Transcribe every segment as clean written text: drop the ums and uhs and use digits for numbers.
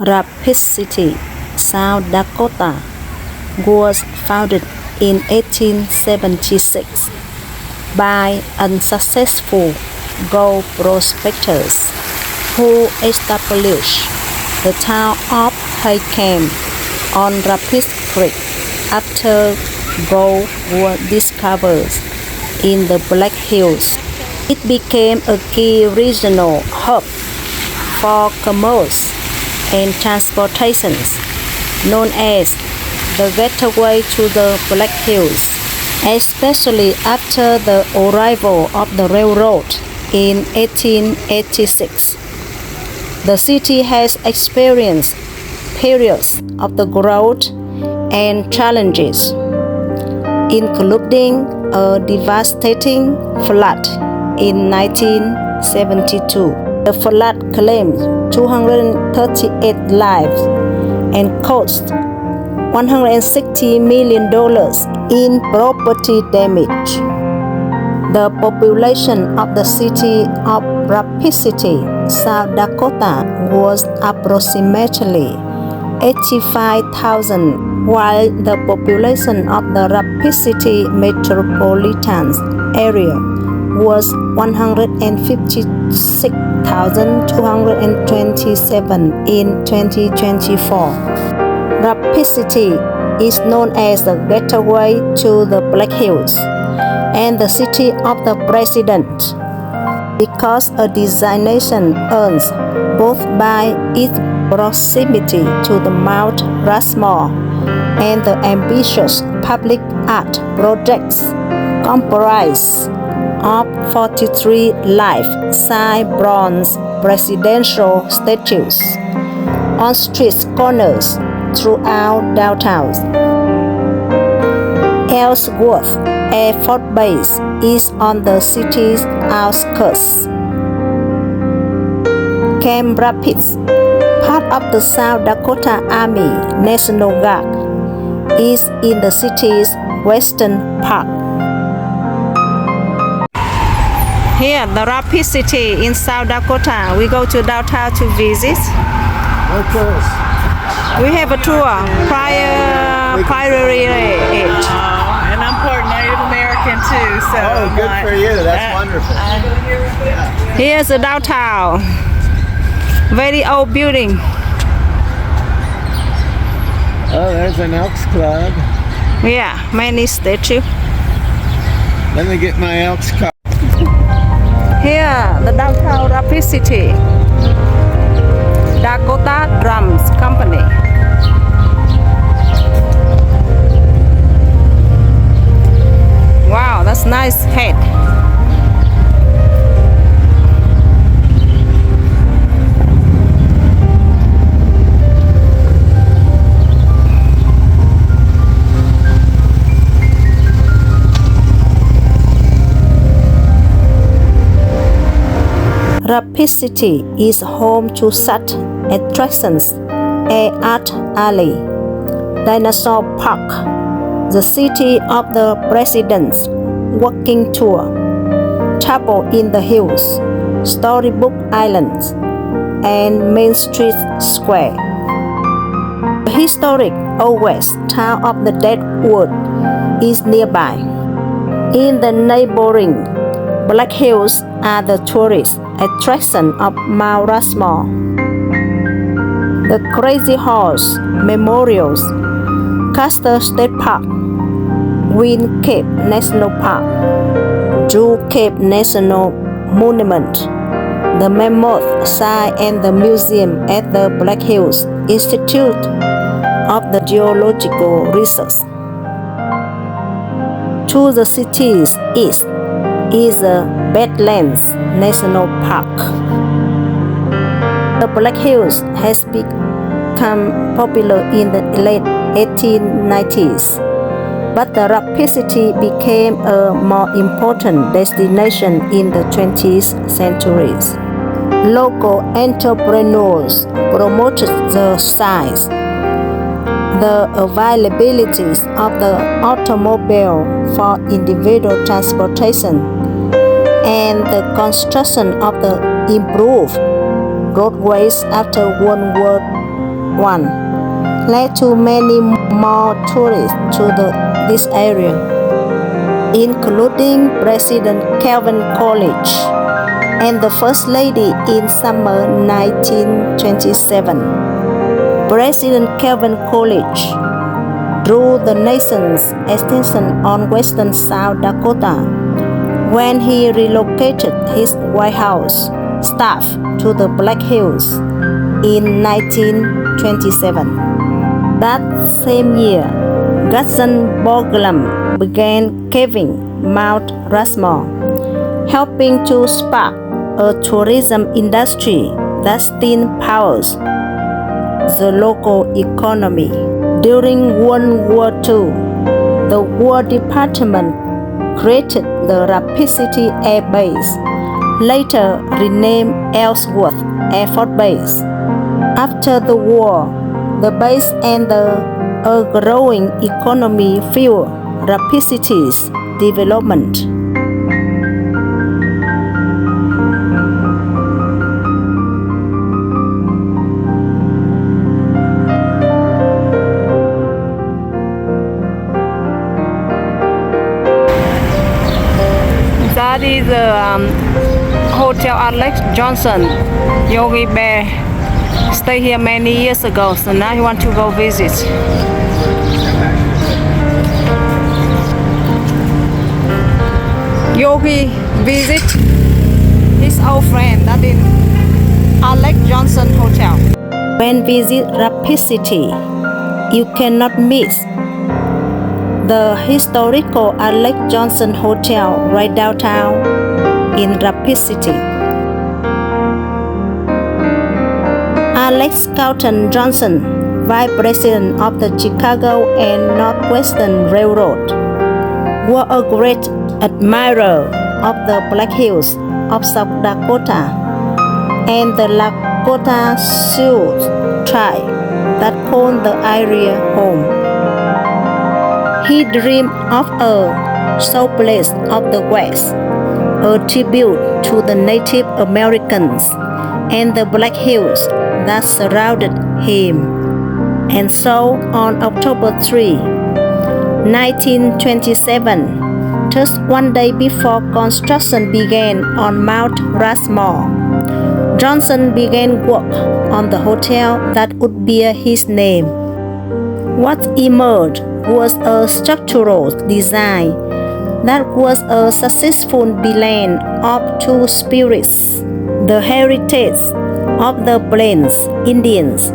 Rapid City, South Dakota, was founded in 1876 by unsuccessful gold prospectors who established the town of Haycam on Rapid Creek after gold was discovered in the Black Hills. It became a key regional hub for commerce and transportation, known as the gateway to the Black Hills, especially after the arrival of the railroad in 1886. The city has experienced periods of the growth and challenges, including a devastating flood in 1972. The flood claimed 238 lives and cost $160 million in property damage. The population of the city of Rapid City, South Dakota was approximately 85,000, while the population of the Rapid City metropolitan area was 156,227 in 2024. Rapid City is known as the gateway to the Black Hills and the City of the President because a designation earns both by its proximity to the Mount Rushmore and the ambitious public art projects comprise of 43 life-size bronze presidential statues on street corners throughout downtown. Ellsworth Air Force Base is on the city's outskirts. Camp Rapids, part of the South Dakota Army National Guard, is in the city's western part. Here, the Rapid City in South Dakota, we go to downtown to visit. Of course. We have a tour prior it. And I'm part Native American too, so Oh, good for you. That's wonderful. Here's the downtown. Very old building. Oh, there's an Elks Club. Yeah, many statues. Let me get my Elks card. Here, the downtown Rapid City. Dakota Drums Company. Wow, that's nice head. Rapid City is home to such attractions as Art Alley, Dinosaur Park, the City of the President's Walking Tour, Chapel in the Hills, Storybook Island, and Main Street Square. The historic Old West town of the Deadwood is nearby. In the neighboring Black Hills are the tourist attraction of Mount Rushmore, the Crazy Horse Memorials, Custer State Park, Wind Cave National Park, Jewel Cave National Monument, the Mammoth Site, and the museum at the Black Hills Institute of the Geological Research. To the city's east is the Badlands National Park. The Black Hills has become popular in the late 1890s, but the Rapid City became a more important destination in the 20th century. Local entrepreneurs promoted the size, the availability of the automobile for individual transportation, and the construction of the improved roadways after World War one led to many more tourists to this area, including President Calvin Coolidge and the First Lady in summer 1927. President Calvin Coolidge drew the nation's attention on western South Dakota when he relocated his White House staff to the Black Hills in 1927. That same year, Gudson Borglum began caving Mount Rushmore, helping to spark a tourism industry that still powers the local economy. During World War II, the War Department created the Rapid City Air Base, later renamed Ellsworth Air Force Base. After the war, the base and a growing economy fueled Rapid City's development. That is Hotel Alex Johnson. Yogi Bear stayed here many years ago, so now he wants to go visit. Yogi visit his old friend that in Alex Johnson Hotel. When visit Rapid City, you cannot miss the historical Alex Johnson Hotel right downtown in Rapid City. Alex Carlton Johnson, Vice President of the Chicago and Northwestern Railroad, was a great admirer of the Black Hills of South Dakota and the Lakota Sioux tribe that called the area home. He dreamed of a showplace of the West, a tribute to the Native Americans and the Black Hills that surrounded him. And so on October 3, 1927, just one day before construction began on Mount Rushmore, Johnson began work on the hotel that would bear his name. What emerged was a structural design that was a successful blend of two spirits: the heritage of the Plains Indians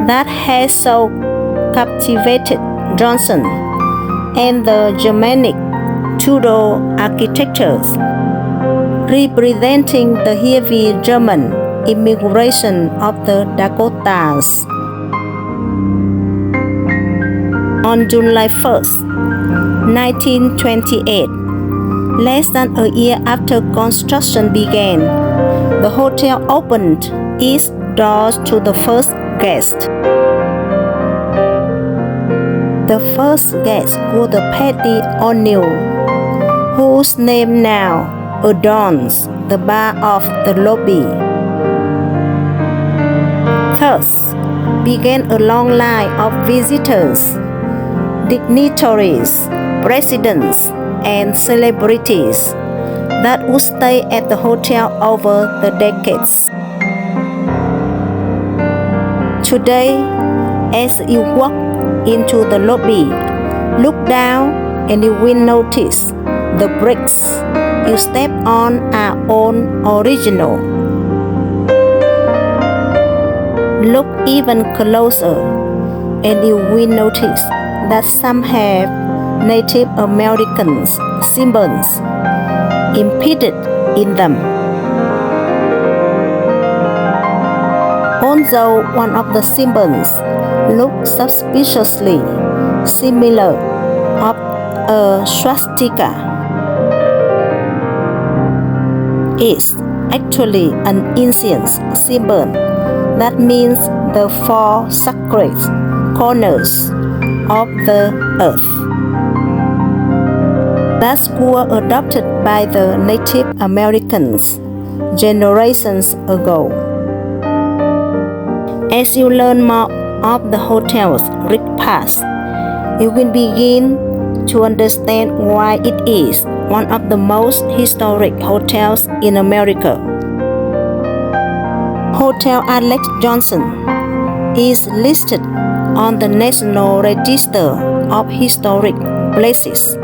that had so captivated Johnson and the Germanic Tudor architectures, representing the heavy German immigration of the Dakotas. On July 1st, 1928, less than a year after construction began, the hotel opened its doors to the first guest. The first guest was the Patty O'Neill, whose name now adorns the bar of the lobby. Thus began a long line of visitors, dignitaries, presidents, and celebrities that would stay at the hotel over the decades. Today, as you walk into the lobby, look down and you will notice the bricks you step on are all original. Look even closer and you will notice that some have Native American symbols imprinted in them. Although one of the symbols looks suspiciously similar of a swastika, it's actually an ancient symbol that means the four sacred corners of the earth. That were adopted by the Native Americans generations ago. As you learn more of the hotel's rich past, you will begin to understand why it is one of the most historic hotels in America. Hotel Alex Johnson is listed on the National Register of Historic Places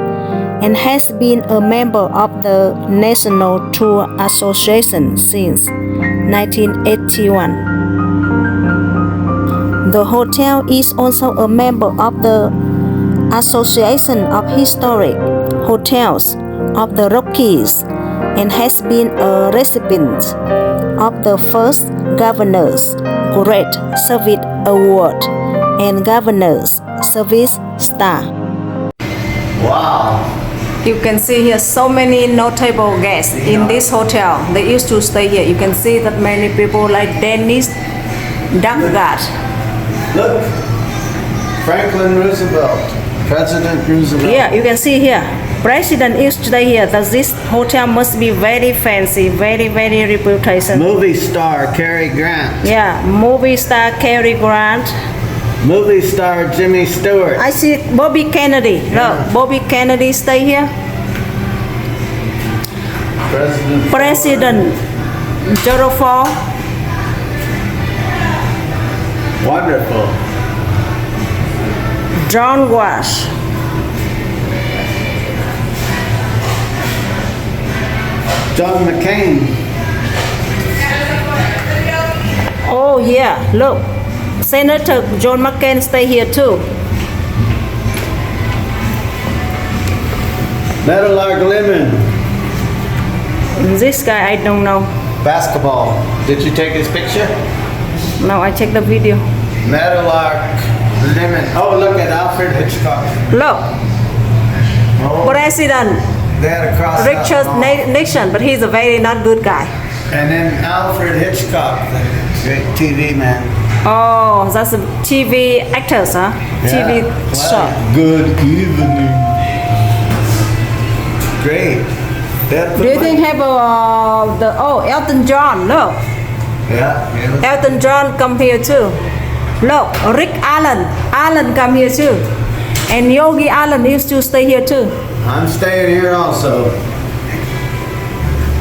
and has been a member of the National Tour Association since 1981. The hotel is also a member of the Association of Historic Hotels of the Rockies and has been a recipient of the first Governor's Great Service Award and Governor's Service Star. Wow. You can see here so many notable guests in this hotel. They used to stay here. You can see that many people like Dennis Dakota. Look. Franklin Roosevelt. President Roosevelt. Yeah, you can see here. President used to stay here. That this hotel must be very fancy, very reputation. Movie star Cary Grant. Yeah, movie star Cary Grant. Movie star Jimmy Stewart. I see Bobby Kennedy. Look, Bobby Kennedy stay here. President Gerald Ford. Wonderful. John Walsh. John McCain. Oh yeah, look. Senator John McCain stay here too. Meadowlark Lemon. This guy I don't know. Basketball. Did you take his picture? Now I check the video. Meadowlark Lemon. Oh, look at Alfred Hitchcock. Look, Oh, President they had a cross out Richard and all. Nixon, but he's a very not good guy. And then Alfred Hitchcock, the great TV man. Oh, that's a TV actors, huh? TV Wow. star. Good evening. Great. They had Do you think have Elton John? Look, Yeah. Elton John come here too. Look, Rick Allen come here too, and Yogi Allen used to stay here too. I'm staying here also.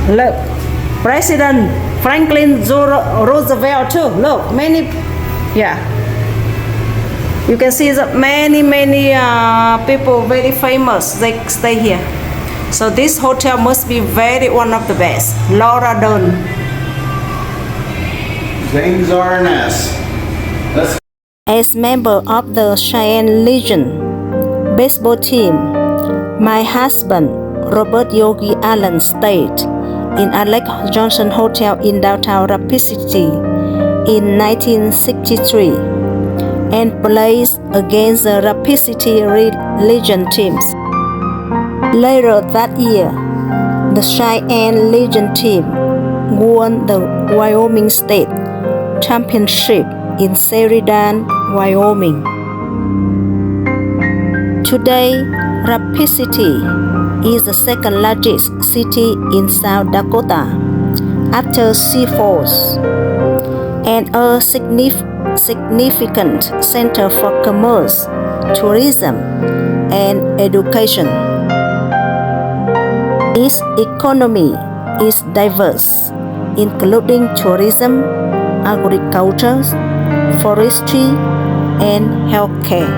Look, President Franklin Roosevelt too. Look, many, yeah. You can see that many people very famous. They stay here. So this hotel must be very one of the best. Laura Dern. James Arness. Let's As member of the Cheyenne Legion baseball team, my husband Robert Yogi Allen stayed in Alex Johnson Hotel in downtown Rapid City in 1963 and played against the Rapid City Legion teams. Later that year, the Cheyenne Legion team won the Wyoming State Championship in Sheridan, Wyoming. Today, Rapid City is the second largest city in South Dakota after Sioux Falls and a significant center for commerce, tourism, and education. Its economy is diverse, including tourism, agriculture, forestry, and healthcare.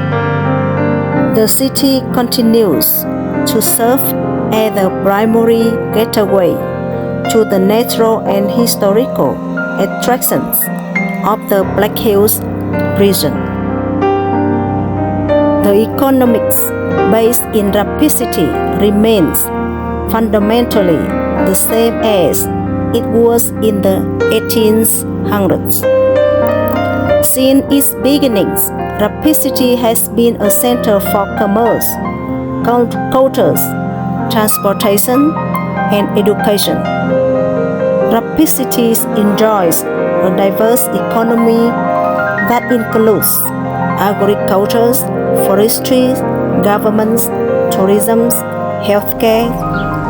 The city continues to serve as the primary gateway to the natural and historical attractions of the Black Hills region. The economics based in Rapid City remains fundamentally the same as it was in the 1800s. Since its beginnings, Rapid City has been a center for commerce, culture, transportation, and education. Rapid City enjoys a diverse economy that includes agriculture, forestry, government, tourism, healthcare,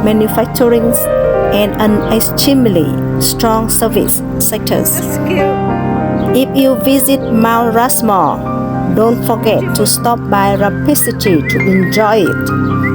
manufacturing, and an extremely strong service sectors. If you visit Mount Rushmore, don't forget to stop by Rapid City to enjoy it.